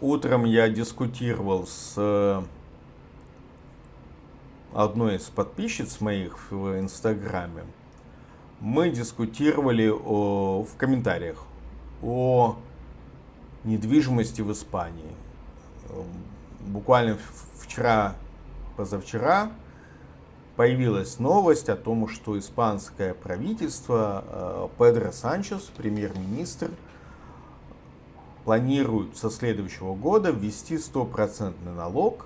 Утром я дискутировал с одной из подписчиц моих в Инстаграме. Мы дискутировали в комментариях о недвижимости в Испании. Буквально вчера, позавчера появилась новость о том, что испанское правительство, Педро Санчес, премьер-министр, планирует со следующего года ввести 100% налог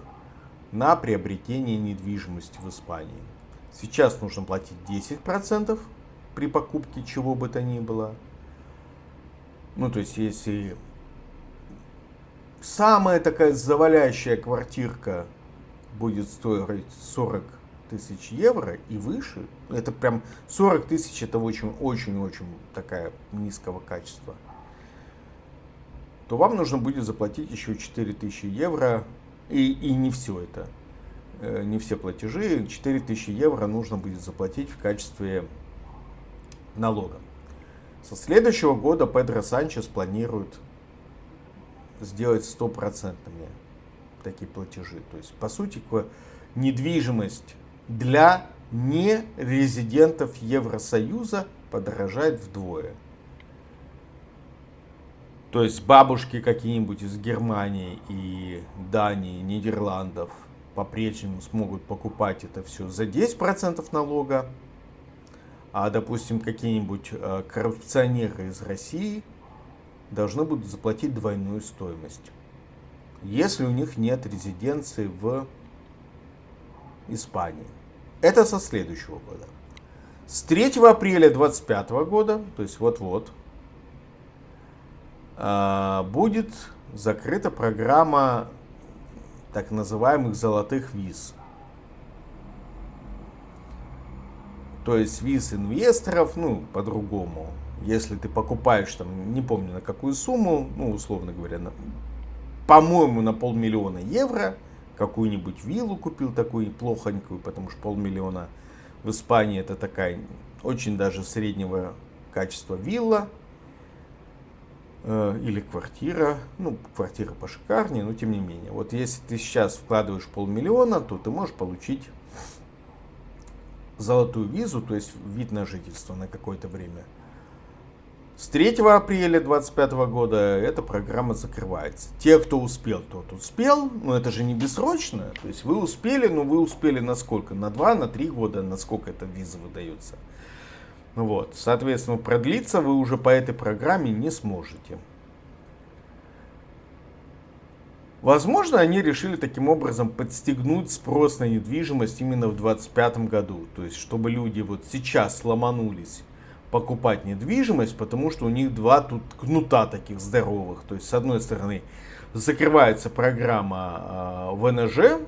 на приобретение недвижимости в Испании. Сейчас нужно платить 10% при покупке чего бы то ни было. Ну, то есть, если самая такая завалящая квартирка будет стоить 40 тысяч евро и выше, это прям 40 тысяч, это очень-очень-очень такая низкого качества, то вам нужно будет заплатить еще 4000 евро, и не все это, не все платежи, 4000 евро нужно будет заплатить в качестве налога. Со следующего года Педро Санчес планирует сделать 100% такие платежи. То есть, по сути, недвижимость для нерезидентов Евросоюза подорожает вдвое. То есть бабушки какие-нибудь из Германии и Дании, Нидерландов по-прежнему смогут покупать это все за 10% налога, а, допустим, какие-нибудь коррупционеры из России должны будут заплатить двойную стоимость, если у них нет резиденции в Испании. Это со следующего года. С 3 апреля 2025 года, то есть вот-вот, будет закрыта программа так называемых золотых виз. То есть виз инвесторов, ну, по-другому. Если ты покупаешь, там, не помню на какую сумму, ну, условно говоря, по-моему, на 500 000 евро, какую-нибудь виллу купил такую плохонькую, потому что 500 000 в Испании это такая очень даже среднего качества вилла, или квартира, ну, квартира пошикарнее, но тем не менее. Вот если ты сейчас вкладываешь 500 000, то ты можешь получить золотую визу, то есть вид на жительство на какое-то время. С 3 апреля 2025 года эта программа закрывается. Те, кто успел, тот успел, но это же не бессрочно. То есть вы успели, но вы успели на сколько? На 2, на 3 года, на сколько эта виза выдается. Вот. Соответственно, продлиться вы уже по этой программе не сможете. Возможно, они решили таким образом подстегнуть спрос на недвижимость именно в 2025 году. То есть, чтобы люди вот сейчас ломанулись покупать недвижимость, потому что у них два тут кнута таких здоровых. То есть, с одной стороны, закрывается программа ВНЖ,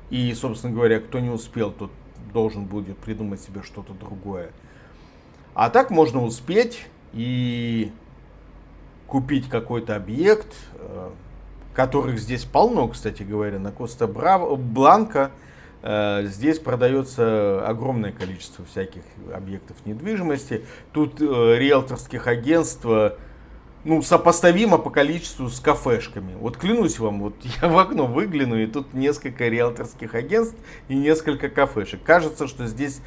и, собственно говоря, кто не успел, тот должен будет придумать себе что-то другое. А так можно успеть и купить какой-то объект, которых здесь полно, кстати говоря, на Коста-Бланка. Здесь продается огромное количество всяких объектов недвижимости. Тут риэлторских агентств, ну, сопоставимо по количеству с кафешками. Вот клянусь вам, вот я в окно выгляну, и тут несколько риэлторских агентств и несколько кафешек. Кажется, что здесь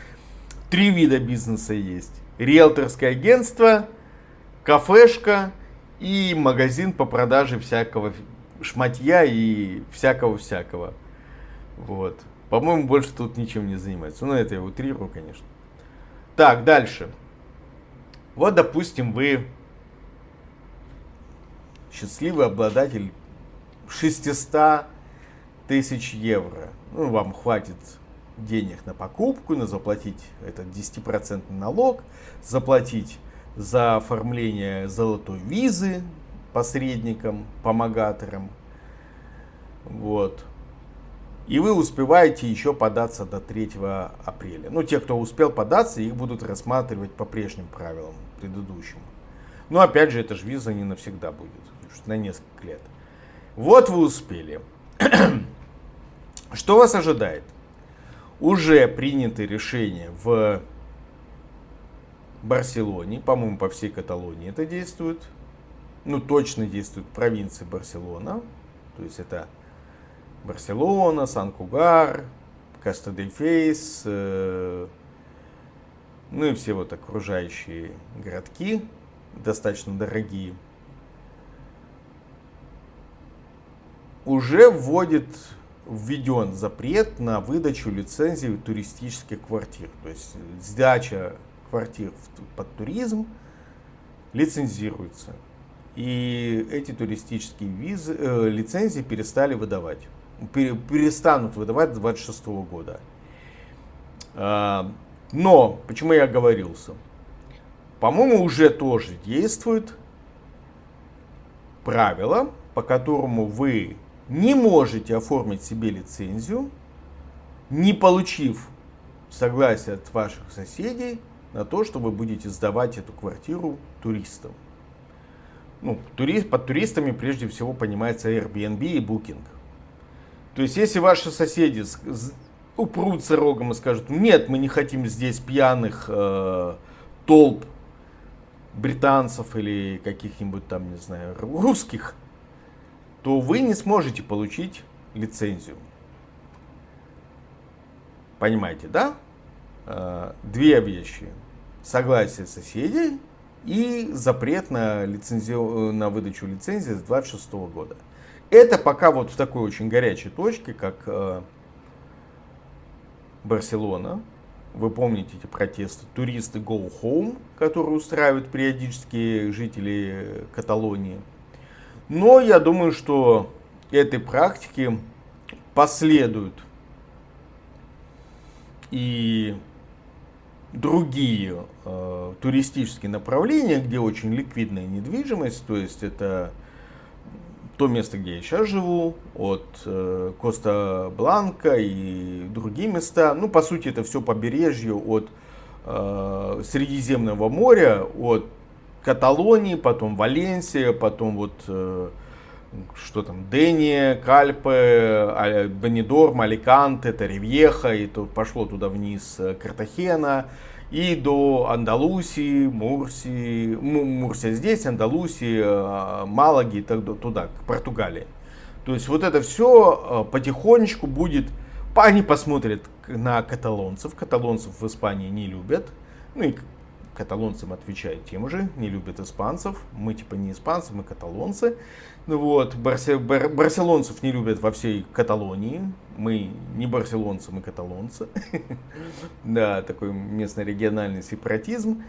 3 вида бизнеса есть. Риэлторское агентство, кафешка и магазин по продаже всякого шматья и всякого-всякого. Вот. По-моему, больше тут ничем не занимается. Ну, это я утрирую, конечно. Так, дальше. Вот, допустим, вы счастливый обладатель 600 тысяч евро. Ну, вам хватит денег на покупку, на заплатить этот 10% налог, заплатить за оформление золотой визы посредникам, помогаторам. Вот. И вы успеваете еще податься до 3 апреля. Ну, те, кто успел податься, их будут рассматривать по прежним правилам, предыдущим. Но опять же, эта же виза не навсегда будет, на несколько лет. Вот вы успели. Что вас ожидает? Уже приняты решения в Барселоне, по-моему, по всей Каталонии это действует. ну, точно действует в провинции Барселона. То есть это Барселона, Сан-Кугар, Каста-де-Фейс, ну и все вот окружающие городки, достаточно дорогие. Уже введен запрет на выдачу лицензий туристических квартир. То есть сдача квартир под туризм лицензируется. И эти туристические лицензии перестанут выдавать с 2026 года. Но, почему я оговорился? По-моему, уже тоже действует правило, по которому вы не можете оформить себе лицензию, не получив согласия от ваших соседей на то, что вы будете сдавать эту квартиру туристам. Ну, под туристами прежде всего понимается Airbnb и Booking. То есть, если ваши соседи упрутся рогом и скажут: нет, мы не хотим здесь пьяных толп британцев или каких-нибудь там, не знаю, русских, то вы не сможете получить лицензию. Понимаете, да? Две вещи. Согласие соседей и запрет на выдачу лицензии с 2026 года. Это пока вот в такой очень горячей точке, как Барселона. Вы помните эти протесты «Туристы Go Home», которые устраивают периодически жители Каталонии. Но я думаю, что этой практике последуют и другие туристические направления, где очень ликвидная недвижимость. То есть это то место, где я сейчас живу, от Коста-Бланка и другие места. Ну, по сути, это все побережье от Средиземного моря, от Каталонии, потом Валенсия, потом вот что там, Дения, Кальпе, Бенидорм, Аликанте, Торревьеха, и то пошло туда вниз Картахена, и до Андалусии, Мурсия здесь, Андалусии, Малаги, туда, к Португалии. То есть вот это все потихонечку будет, они посмотрят на каталонцев в Испании не любят, ну и каталонцам отвечают тем же, не любят испанцев, мы типа не испанцы, мы каталонцы. Ну вот, барселонцев не любят во всей Каталонии, мы не барселонцы, мы каталонцы. Да, такой местно-региональный сепаратизм.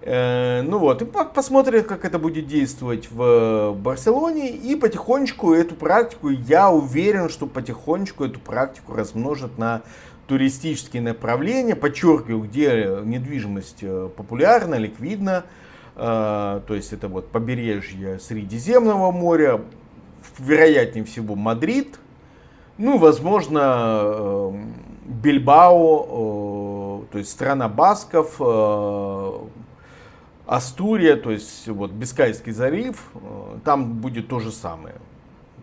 Ну вот, и посмотрим, как это будет действовать в Барселоне, и потихонечку эту практику, я уверен, что потихонечку эту практику размножат на туристические направления, подчеркиваю, где недвижимость популярна, ликвидна, то есть это вот побережье Средиземного моря, вероятнее всего Мадрид, ну, возможно, Бильбао, то есть страна басков, Астурия, то есть вот Бискайский залив, там будет то же самое,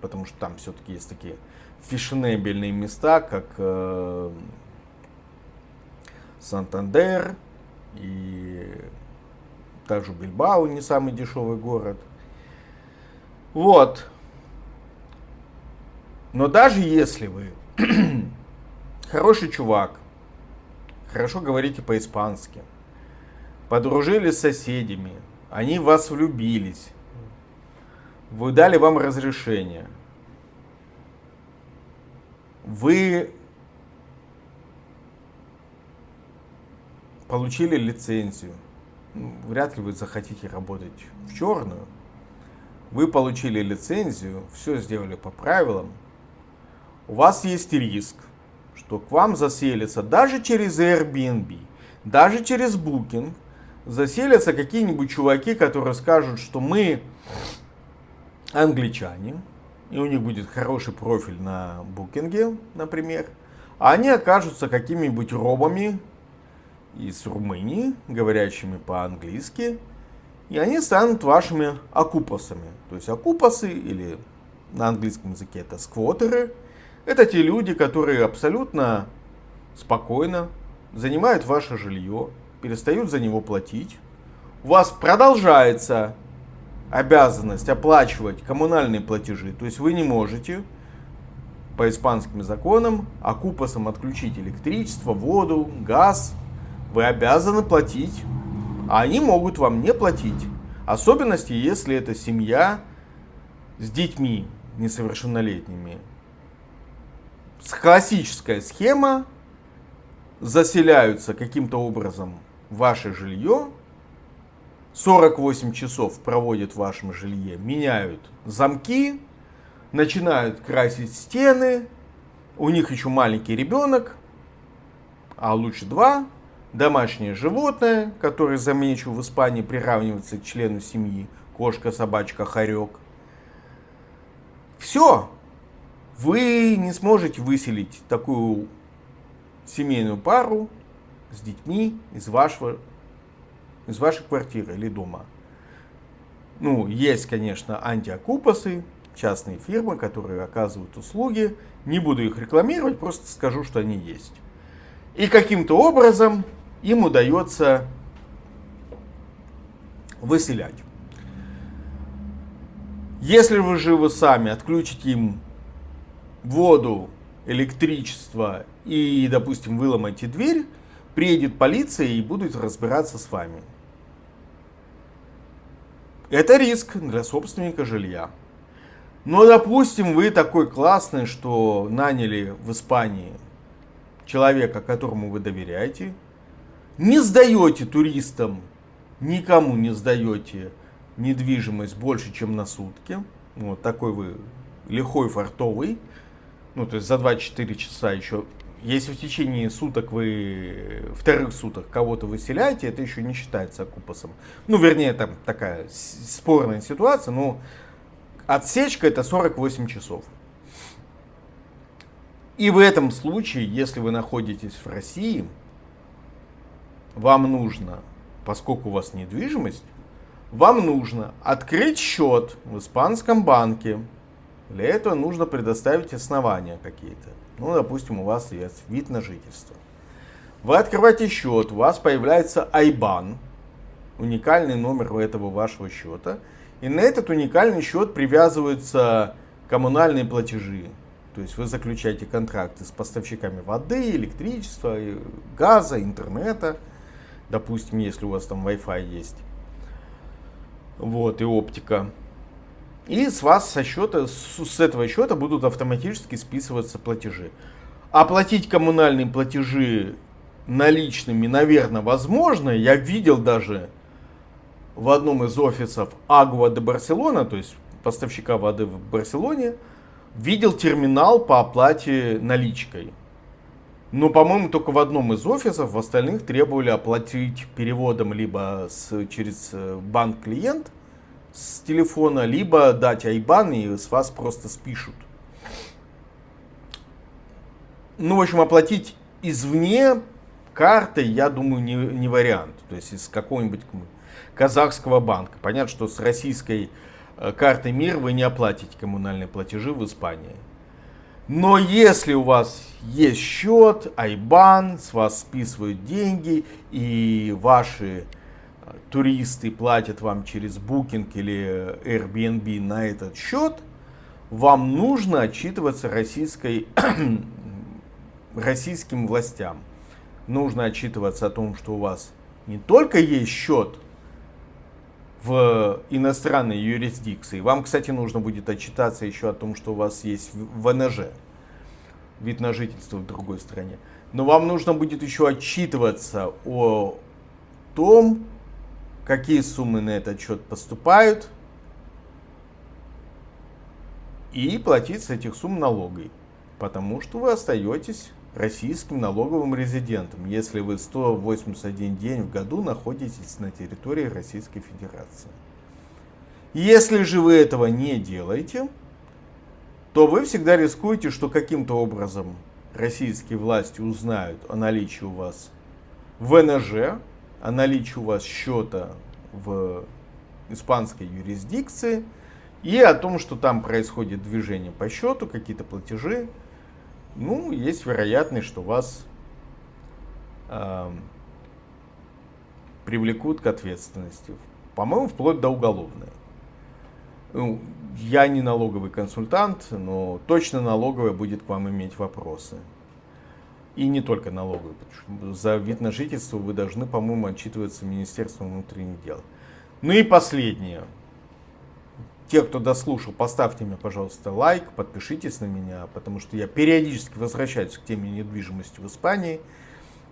потому что там все-таки есть такие фешенебельные места, как Сантандер и также Бильбао, не самый дешевый город. Вот. Но даже если вы хороший чувак, хорошо говорите по-испански, подружились с соседями, они в вас влюбились, вы дали вам разрешение, вы получили лицензию, вряд ли вы захотите работать в черную, вы получили лицензию, все сделали по правилам, у вас есть риск, что к вам заселятся даже через Airbnb, даже через Booking, заселятся какие-нибудь чуваки, которые скажут, что мы англичане, и у них будет хороший профиль на Букинге, например, а они окажутся какими-нибудь робами из Румынии, говорящими по-английски, и они станут вашими окупасами. То есть окупасы, или на английском языке это сквотеры, это те люди, которые абсолютно спокойно занимают ваше жилье, перестают за него платить, у вас продолжается обязанность оплачивать коммунальные платежи. То есть вы не можете по испанским законам окупасам отключить электричество, воду, газ. Вы обязаны платить, а они могут вам не платить. Особенности, если это семья с детьми несовершеннолетними. Классическая схема: заселяются каким-то образом в ваше жилье, 48 часов проводят в вашем жилье, меняют замки, начинают красить стены, у них еще маленький ребенок, а лучше два, домашнее животное, которое, замечу, в Испании приравнивается к члену семьи, кошка, собачка, хорек. Все, вы не сможете выселить такую семейную пару с детьми из вашей квартиры или дома. Ну, есть, конечно, антиокупасы, частные фирмы, которые оказывают услуги. Не буду их рекламировать, просто скажу, что они есть. И каким-то образом им удается выселять. Если вы живы сами, отключите им воду, электричество и, допустим, выломаете дверь, приедет полиция и будет разбираться с вами. Это риск для собственника жилья. Но, допустим, вы такой классный, что наняли в Испании человека, которому вы доверяете, не сдаете туристам, никому не сдаете недвижимость больше, чем на сутки. Вот такой вы лихой, фартовый. Ну, то есть за 24 часа еще. Если в течение суток вторых суток кого-то выселяете, это еще не считается окупасом. Ну, вернее, там такая спорная ситуация, но отсечка это 48 часов. И в этом случае, если вы находитесь в России, вам нужно, поскольку у вас недвижимость, вам нужно открыть счет в испанском банке. Для этого нужно предоставить основания какие-то. Ну, допустим, у вас есть вид на жительство. Вы открываете счет, у вас появляется IBAN, уникальный номер этого вашего счета. И на этот уникальный счет привязываются коммунальные платежи. То есть вы заключаете контракты с поставщиками воды, электричества, газа, интернета. Допустим, если у вас там Wi-Fi есть. Вот, и оптика. И с вас с этого счета будут автоматически списываться платежи. Оплатить коммунальные платежи наличными, наверное, возможно. Я видел даже в одном из офисов Agua de Barcelona, то есть поставщика воды в Барселоне, видел терминал по оплате наличкой. Но, по-моему, только в одном из офисов, в остальных требовали оплатить переводом либо через банк-клиент с телефона, либо дать IBAN и с вас просто спишут. Ну, в общем, оплатить извне картой, я думаю, не вариант. То есть из какого-нибудь казахского банка. Понятно, что с российской картой МИР вы не оплатите коммунальные платежи в Испании. Но если у вас есть счет, IBAN, с вас списывают деньги, и ваши туристы платят вам через Booking или Airbnb на этот счет, вам нужно отчитываться российским властям. Нужно отчитываться о том, что у вас не только есть счет в иностранной юрисдикции. Вам, кстати, нужно будет отчитаться еще о том, что у вас есть ВНЖ, вид на жительство в другой стране. Но вам нужно будет еще отчитываться о том, какие суммы на этот счет поступают, и платить с этих сумм налоги. Потому что вы остаетесь российским налоговым резидентом, если вы 181 день в году находитесь на территории Российской Федерации. Если же вы этого не делаете, то вы всегда рискуете, что каким-то образом российские власти узнают о наличии у вас ВНЖ, о наличии у вас счета в испанской юрисдикции и о том, что там происходит движение по счету, какие-то платежи. Ну, есть вероятность, что вас привлекут к ответственности. По-моему, вплоть до уголовной. Ну, я не налоговый консультант, но точно налоговая будет к вам иметь вопросы. И не только налоговый. За вид на жительство вы должны, по-моему, отчитываться Министерством внутренних дел. Ну и последнее. Те, кто дослушал, поставьте мне, пожалуйста, лайк, подпишитесь на меня, потому что я периодически возвращаюсь к теме недвижимости в Испании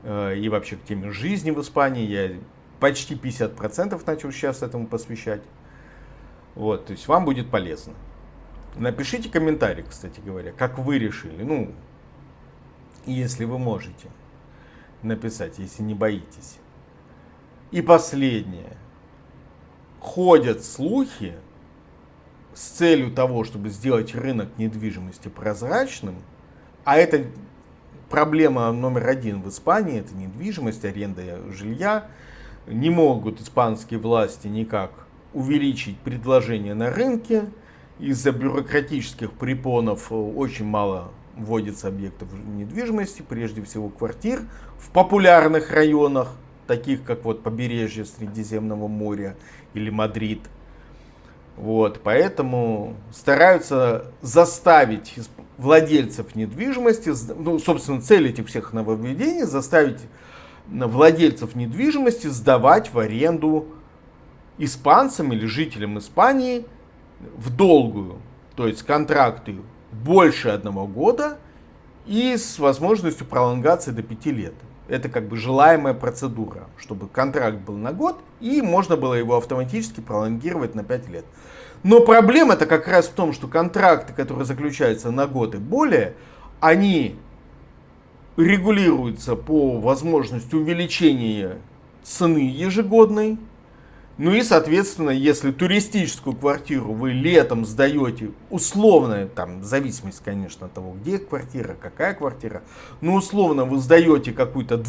и вообще к теме жизни в Испании. Я почти 50% начал сейчас этому посвящать. Вот, то есть вам будет полезно. Напишите комментарий, кстати говоря, как вы решили. Ну, если вы можете написать, если не боитесь. И последнее. Ходят слухи с целью того, чтобы сделать рынок недвижимости прозрачным, а это проблема номер один в Испании, это недвижимость, аренда жилья. Не могут испанские власти никак увеличить предложение на рынке. Из-за бюрократических препонов очень мало вводится объектов недвижимости, прежде всего квартир в популярных районах, таких как вот побережье Средиземного моря или Мадрид. Вот, поэтому стараются заставить владельцев недвижимости, ну, собственно, цель этих всех нововведений, заставить владельцев недвижимости сдавать в аренду испанцам или жителям Испании в долгую, то есть контракты больше 1 года и с возможностью пролонгации до 5 лет. Это как бы желаемая процедура, чтобы контракт был на год и можно было его автоматически пролонгировать на 5 лет. Но проблема-то как раз в том, что контракты, которые заключаются на год и более, они регулируются по возможности увеличения цены ежегодной. Ну и, соответственно, если туристическую квартиру вы летом сдаете, условно, там, в зависимости, конечно, от того, где квартира, какая квартира, но условно вы сдаете какую-то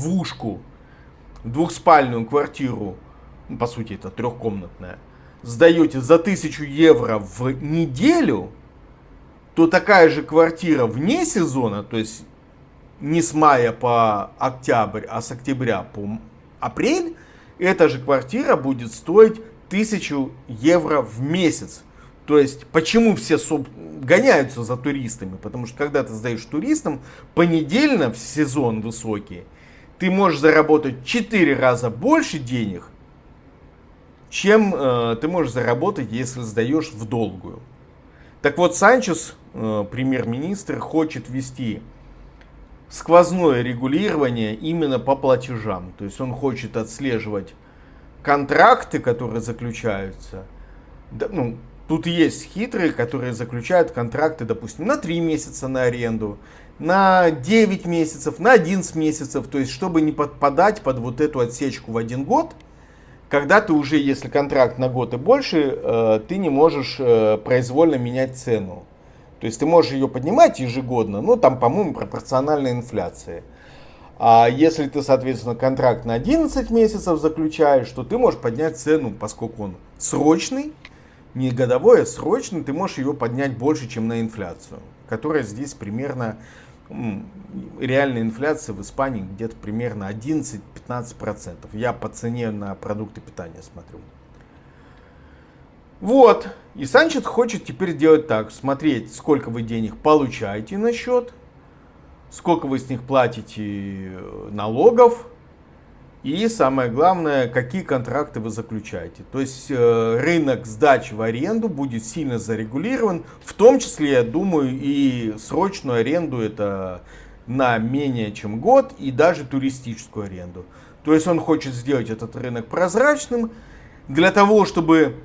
двухспальную квартиру, ну, по сути это трехкомнатная, сдаете за 1000 евро в неделю, то такая же квартира вне сезона, то есть не с мая по октябрь, а с октября по апрель, эта же квартира будет стоить 1000 евро в месяц. То есть, почему все гоняются за туристами? Потому что, когда ты сдаешь туристам, понедельно в сезон высокий, ты можешь заработать 4 раза больше денег, чем ты можешь заработать, если сдаешь в долгую. Так вот, Санчес, премьер-министр, хочет ввести сквозное регулирование именно по платежам. То есть он хочет отслеживать контракты, которые заключаются. Да, ну, тут есть хитрые, которые заключают контракты, допустим, на 3 месяца на аренду, на 9 месяцев, на 11 месяцев. То есть, чтобы не подпадать под вот эту отсечку в 1 год, когда ты уже, если контракт на год и больше, ты не можешь произвольно менять цену. То есть ты можешь ее поднимать ежегодно, но там, по-моему, пропорциональной инфляции. А если ты, соответственно, контракт на 11 месяцев заключаешь, то ты можешь поднять цену, поскольку он срочный, не годовой, а срочный, ты можешь ее поднять больше, чем на инфляцию, которая здесь примерно, реальная инфляция в Испании где-то примерно 11-15%. Я по цене на продукты питания смотрю. Вот, и Санчес хочет теперь делать так, смотреть, сколько вы денег получаете на счет, сколько вы с них платите налогов, и самое главное, какие контракты вы заключаете. То есть рынок сдачи в аренду будет сильно зарегулирован, в том числе, я думаю, и срочную аренду, это на менее чем год, и даже туристическую аренду. То есть он хочет сделать этот рынок прозрачным, для того, чтобы...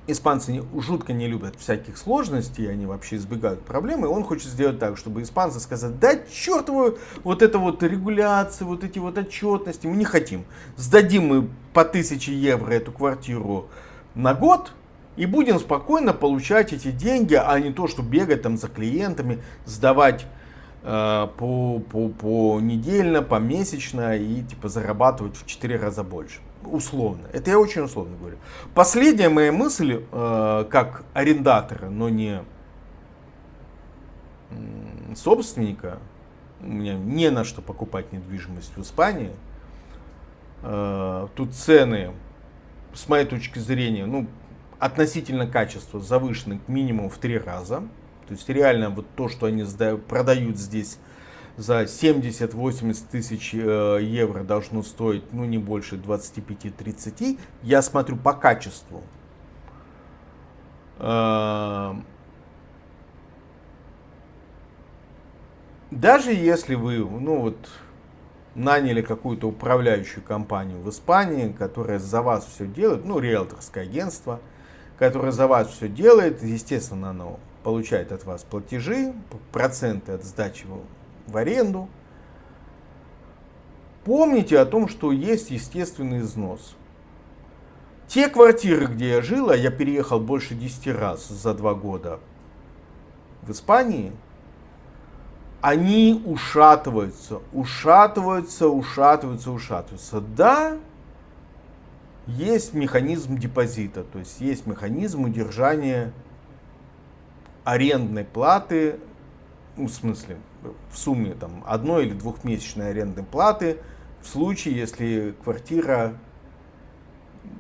Испанцы жутко не любят всяких сложностей, они вообще избегают проблемы. Он хочет сделать так, чтобы испанцы сказали: да чертову вот это вот регуляции, вот эти вот отчетности, мы не хотим. Сдадим мы по 1000 евро эту квартиру на год и будем спокойно получать эти деньги, а не то, что бегать там за клиентами, сдавать по недельно, помесячно и типа зарабатывать в 4 раза больше. Условно. Это я очень условно говорю. Последняя моя мысль, как арендатора, но не собственника, у меня не на что покупать недвижимость в Испании. Тут цены, с моей точки зрения, ну, относительно качества завышены к минимум в 3 раза. То есть реально вот то, что они продают здесь за 70-80 тысяч евро, должно стоить ну не больше 25-30. Я смотрю по качеству. Даже если вы, ну вот, наняли какую-то управляющую компанию в Испании, которая за вас все делает, ну, риэлторское агентство, которое за вас все делает, естественно, оно получает от вас платежи, проценты от сдачи в аренду. Помните о том, что есть естественный износ. Те квартиры, где я жил, а я переехал больше 10 раз за 2 года в Испании, они ушатываются. Да, есть механизм депозита, то есть есть механизм удержания арендной платы, ну, в смысле, в сумме там, 1- или 2-месячной арендной платы в случае, если квартира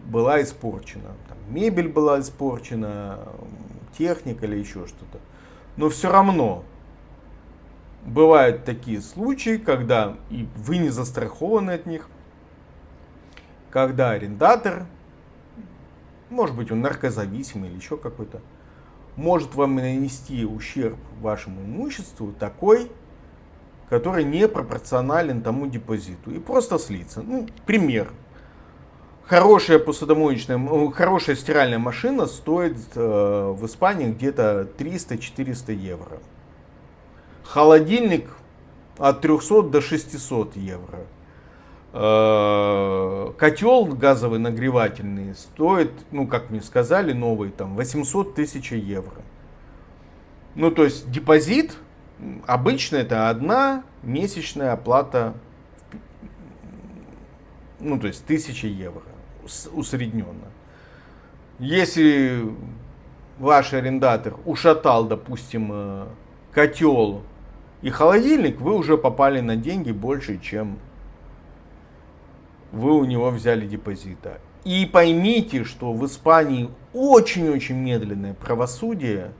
была испорчена. Там, мебель была испорчена, техника или еще что-то. Но все равно бывают такие случаи, когда и вы не застрахованы от них, когда арендатор, может быть он наркозависимый или еще какой-то, может вам нанести ущерб вашему имуществу такой, который не пропорционален тому депозиту, и просто слиться. Ну, пример. Хорошая посудомоечная, хорошая стиральная машина стоит в Испании где-то 300-400 евро. Холодильник от 300 до 600 евро. Котел газовый нагревательный стоит, ну, как мне сказали, новый, там, 800 тысяч евро. Ну, то есть депозит обычно это 1 месячная оплата, ну, то есть 1000 евро усредненно. Если ваш арендатор ушатал, допустим, котел и холодильник, вы уже попали на деньги больше, чем вы у него взяли депозита. И поймите, что в Испании очень-очень медленное правосудие.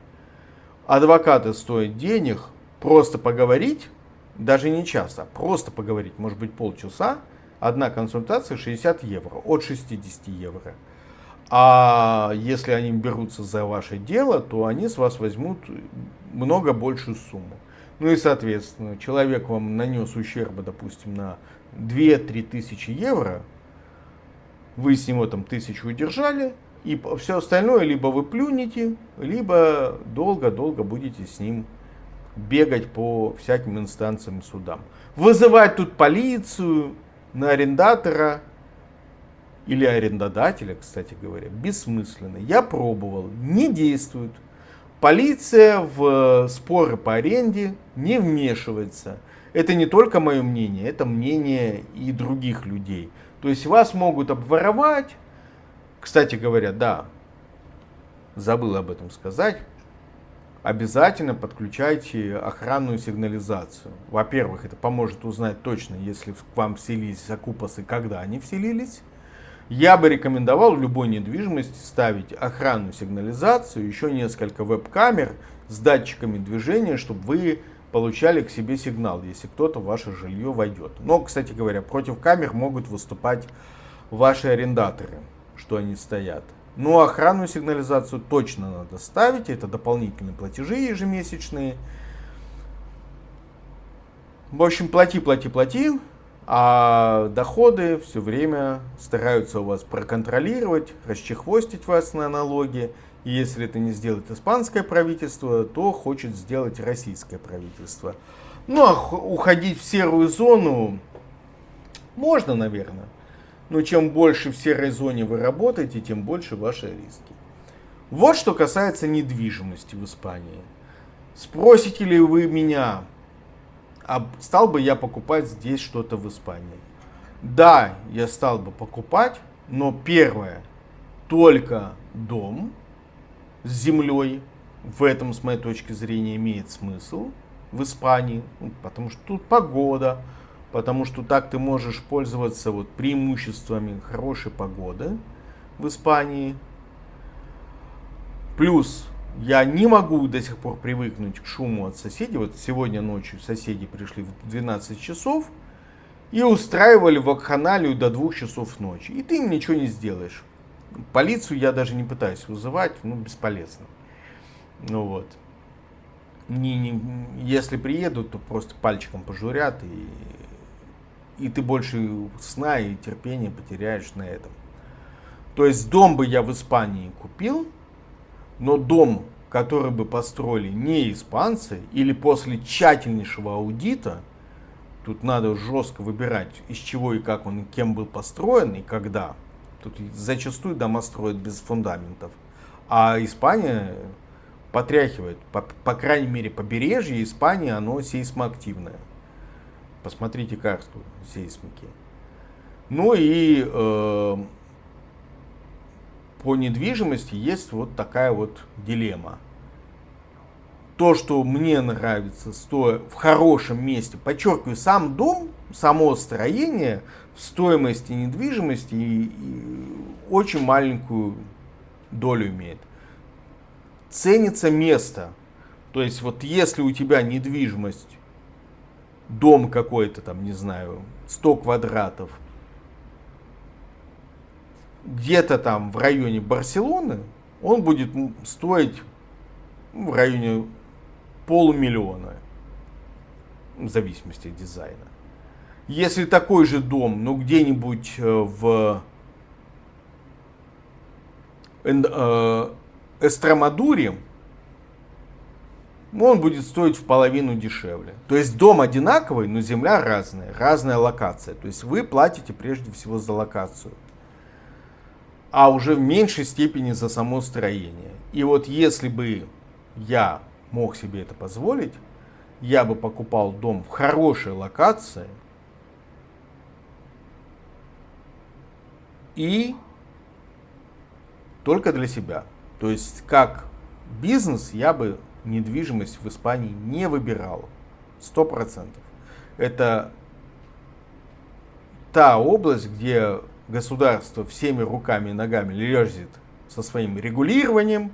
Адвокаты стоят денег, просто поговорить, даже не час, а просто поговорить, может быть полчаса, одна консультация 60 евро, от 60 евро. А если они берутся за ваше дело, то они с вас возьмут много большую сумму. Ну и соответственно, человек вам нанес ущерба, допустим, на 2-3 тысячи евро, вы с него там 1000 удержали, и все остальное либо вы плюнете, либо долго-долго будете с ним бегать по всяким инстанциям и судам. Вызывать тут полицию на арендатора или арендодателя, кстати говоря, бессмысленно. Я пробовал, не действует. Полиция в споры по аренде не вмешивается. Это не только мое мнение, это мнение и других людей. То есть вас могут обворовать. Кстати говоря, да, забыл об этом сказать. Обязательно подключайте охранную сигнализацию. Во-первых, это поможет узнать точно, если к вам вселились окупасы, когда они вселились. Я бы рекомендовал в любой недвижимости ставить охранную сигнализацию, еще несколько веб-камер с датчиками движения, чтобы вы получали к себе сигнал, если кто-то в ваше жилье войдет. Но, кстати говоря, против камер могут выступать ваши арендаторы, что они стоят. Но охранную сигнализацию точно надо ставить, это дополнительные платежи ежемесячные. В общем, плати, а доходы все время стараются у вас проконтролировать, расчехвостить вас на налоги. И если это не сделает испанское правительство, то хочет сделать российское правительство. Ну, а уходить в серую зону можно, наверное. Но чем больше в серой зоне вы работаете, тем больше ваши риски. Вот что касается недвижимости в Испании. Спросите ли вы меня, а стал бы я покупать здесь что-то в Испании? Да, я стал бы покупать, но первое, только дом с землей. В этом, с моей точки зрения, имеет смысл в Испании, потому что тут погода, потому что так ты можешь пользоваться вот преимуществами хорошей погоды в Испании. Плюс я не могу до сих пор привыкнуть к шуму от соседей. Вот сегодня ночью соседи пришли в 12 часов и устраивали вакханалию до 2 часов ночи. И ты им ничего не сделаешь. Полицию я даже не пытаюсь вызывать, ну, бесполезно. Ну вот. Если приедут, то просто пальчиком пожурят, и ты больше сна и терпения потеряешь на этом. То есть дом бы я в Испании купил, но дом, который бы построили не испанцы, или после тщательнейшего аудита, тут надо жестко выбирать, из чего и как он, и кем был построен, и когда. Тут зачастую дома строят без фундаментов. А Испания потряхивает. По крайней мере, побережье Испании, оно сейсмоактивное. Посмотрите карту сейсмики. Ну и по недвижимости есть вот такая вот дилемма. То, что мне нравится, стоя в хорошем месте, подчеркиваю, сам дом, само строение в стоимости недвижимости и очень маленькую долю имеет. Ценится место. То есть вот если у тебя недвижимость, дом какой-то там, не знаю, 100 квадратов, где-то там в районе Барселоны, он будет стоить в районе полумиллиона, в зависимости от дизайна. Если такой же дом, ну где-нибудь в Эстремадуре, он будет стоить в половину дешевле. То есть дом одинаковый, но земля разная, разная локация. То есть вы платите прежде всего за локацию, а уже в меньшей степени за само строение. И вот если бы я мог себе это позволить, я бы покупал дом в хорошей локации и только для себя. То есть как бизнес я бы недвижимость в Испании не выбирал. 100%. Это та область, где государство всеми руками и ногами лезет со своим регулированием.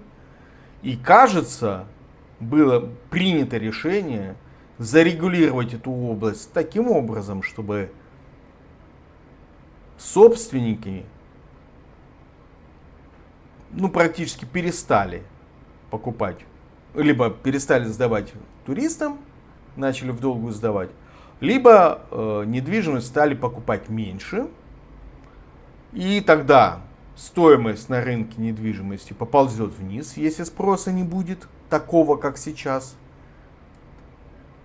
И кажется, было принято решение зарегулировать эту область таким образом, чтобы собственники практически перестали покупать, либо перестали сдавать туристам, начали в долгую сдавать, либо недвижимость стали покупать меньше, и тогда стоимость на рынке недвижимости поползет вниз, если спроса не будет такого, как сейчас.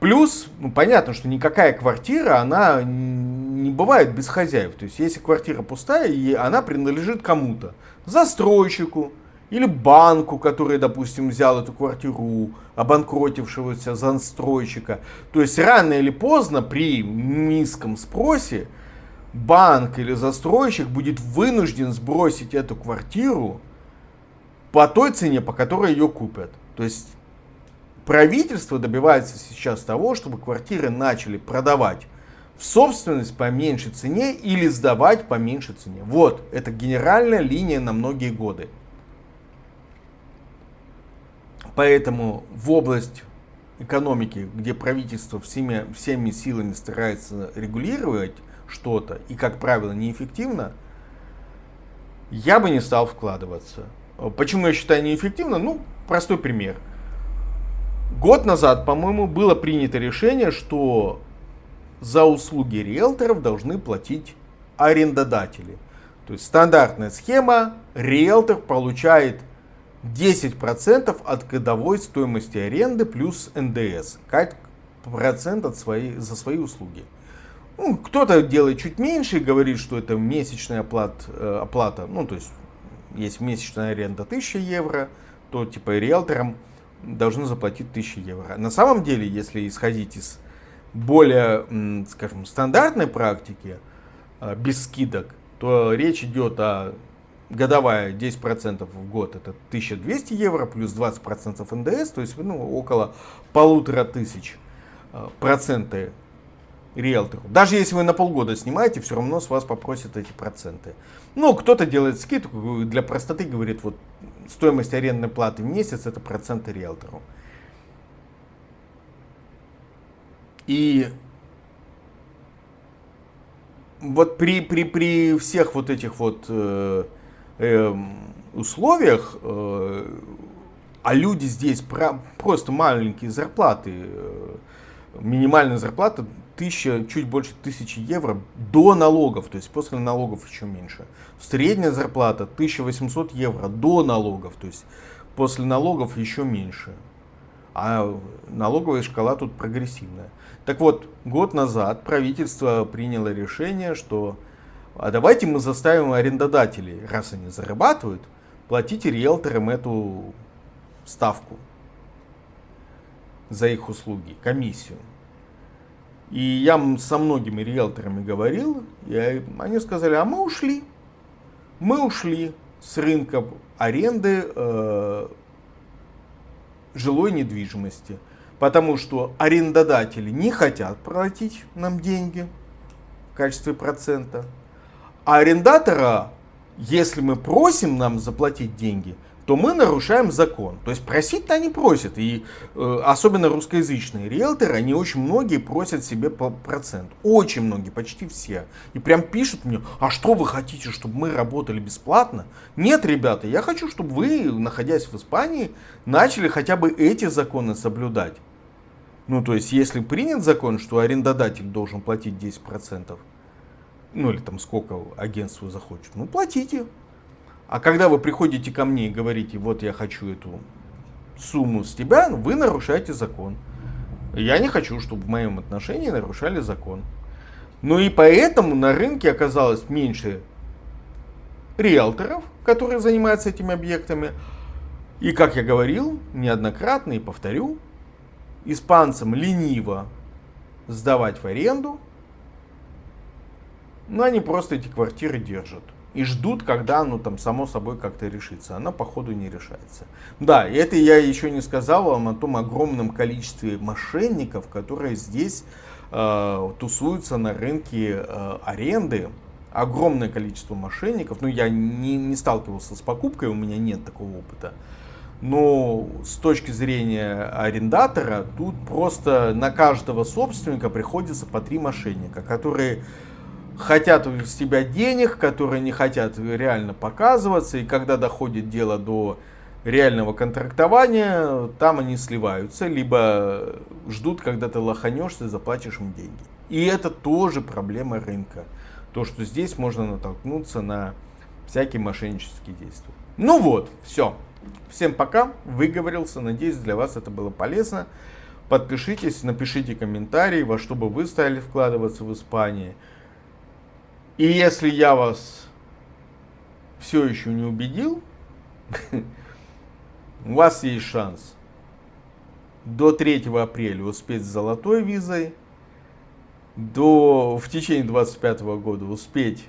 Плюс, понятно, что никакая квартира, она не бывает без хозяев. То есть, если квартира пустая, и она принадлежит кому-то, застройщику или банку, который, допустим, взял эту квартиру обанкротившегося застройщика. То есть, рано или поздно при низком спросе банк или застройщик будет вынужден сбросить эту квартиру по той цене, по которой ее купят. То есть правительство добивается сейчас того, чтобы квартиры начали продавать в собственность по меньшей цене или сдавать по меньшей цене. Вот, это генеральная линия на многие годы. Поэтому в область экономики, где правительство всеми силами старается регулировать что-то и, как правило, неэффективно, я бы не стал вкладываться. Почему я считаю неэффективно? Простой пример. Год назад, по-моему, было принято решение, что за услуги риэлторов должны платить арендодатели. То есть стандартная схема, риэлтор получает 10% от годовой стоимости аренды плюс НДС, как процент за свои услуги. Кто-то делает чуть меньше и говорит, что это месячная оплата. То есть, есть месячная аренда 1000 евро, то типа риэлторам должны заплатить 1000 евро. На самом деле, если исходить из более, скажем, стандартной практики, без скидок, то речь идет о годовая 10% в год, это 1200 евро, плюс 20% НДС, то есть около 1500. Проценты риэлтору. Даже если вы на полгода снимаете, все равно с вас попросят эти проценты. Ну, кто-то делает скидку, для простоты говорит, вот стоимость арендной платы в месяц это проценты риэлтору. И вот при всех вот этих вот условиях, а люди здесь просто маленькие зарплаты, минимальная зарплата чуть больше 1000 евро до налогов, то есть после налогов еще меньше. Средняя зарплата 1800 евро до налогов, то есть после налогов еще меньше. А налоговая шкала тут прогрессивная. Так вот, год назад правительство приняло решение, что а давайте мы заставим арендодателей, раз они зарабатывают, платить риэлторам эту ставку за их услуги, комиссию. И я со многими риэлторами говорил, и они сказали, а мы ушли. Мы ушли с рынка аренды жилой недвижимости, потому что арендодатели не хотят платить нам деньги в качестве процента, а арендатора, если мы просим нам заплатить деньги, то мы нарушаем закон. То есть просить-то они просят. И особенно русскоязычные риэлторы, они очень многие просят себе процент. Очень многие, почти все. И прям пишут мне, а что вы хотите, чтобы мы работали бесплатно? Нет, ребята, я хочу, чтобы вы, находясь в Испании, начали хотя бы эти законы соблюдать. Ну, то есть, если принят закон, что арендодатель должен платить 10%, ну или там сколько агентству захочет, ну платите. А когда вы приходите ко мне и говорите, вот я хочу эту сумму с тебя, вы нарушаете закон. Я не хочу, чтобы в моем отношении нарушали закон. Ну и поэтому на рынке оказалось меньше риэлторов, которые занимаются этими объектами. И как я говорил неоднократно и повторю, испанцам лениво сдавать в аренду, но они просто эти квартиры держат. И ждут, когда оно там само собой как-то решится. Оно походу не решается. Да, и это я еще не сказал вам о том огромном количестве мошенников, которые здесь тусуются на рынке аренды. Огромное количество мошенников. Ну, я не сталкивался с покупкой, у меня нет такого опыта. Но с точки зрения арендатора, тут просто на каждого собственника приходится по 3 мошенника, которые хотят с тебя денег, которые не хотят реально показываться, и когда доходит дело до реального контрактования, там они сливаются, либо ждут, когда ты лоханешься и заплатишь им деньги. И это тоже проблема рынка. То, что здесь можно натолкнуться на всякие мошеннические действия. Ну вот, все. Всем пока, выговорился, надеюсь, для вас это было полезно. Подпишитесь, напишите комментарий, во что бы вы стали вкладываться в Испании. И если я вас все еще не убедил, у вас есть шанс до 3 апреля успеть с золотой визой, в течение 2025 года успеть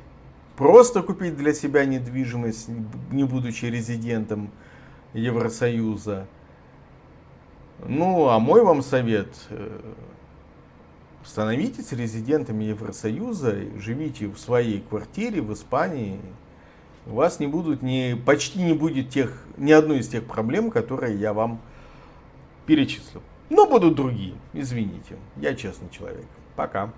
просто купить для себя недвижимость, не будучи резидентом Евросоюза. Ну, а мой вам совет: становитесь резидентами Евросоюза, живите в своей квартире в Испании. У вас почти не будет ни одной из тех проблем, которые я вам перечислил. Но будут другие, извините, я честный человек. Пока.